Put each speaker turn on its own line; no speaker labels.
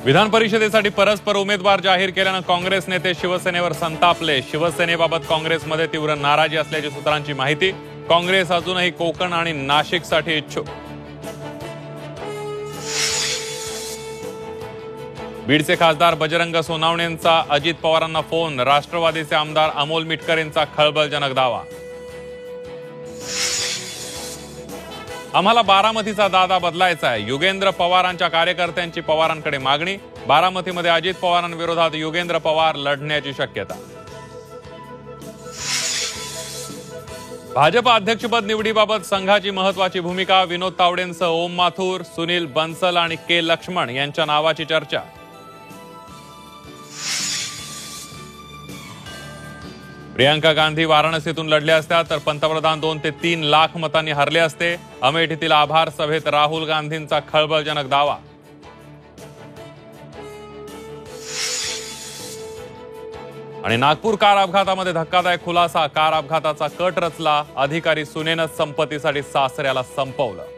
विधान परिषदेसाठी परस्पर उमेदवार जाहीर केल्यानं काँग्रेस नेते शिवसेनेवर संतापले। शिवसेनेबाबत काँग्रेसमध्ये तीव्र नाराजी असल्याची सूत्रांची माहिती। काँग्रेस अजूनही कोकण आणि नाशिकसाठी इच्छुक। बीडचे खासदार बजरंग सोनावणेंचा अजित पवारांना फोन। राष्ट्रवादीचे आमदार अमोल मिटकरेंचा खळबळजनक दावा। आम्हाला बारामतीचा दादा बदलायचा आहे। युगेंद्र पवारांच्या कार्यकर्त्यांची पवारांकडे मागणी। बारामतीमध्ये अजित पवारांविरोधात युगेंद्र पवार लढण्याची शक्यता। भाजप अध्यक्षपद निवडीबाबत संघाची महत्वाची भूमिका। विनोद तावडेंसह ओम माथुर, सुनील बन्सल आणि के लक्ष्मण यांच्या नावाची चर्चा। प्रियंका गांधी वाराणसीतून लढल्या असत्या तर पंतप्रधान 2 ते 3 लाख मतांनी हरले असते। अमेठीतील आभार सभेत राहुल गांधींचा खळबळजनक दावा। आणि नागपूर कार अपघातामध्ये धक्कादायक खुलासा। कार अपघाताचा कट रचला। अधिकारी सुनेनच संपत्तीसाठी सासऱ्याला संपवलं।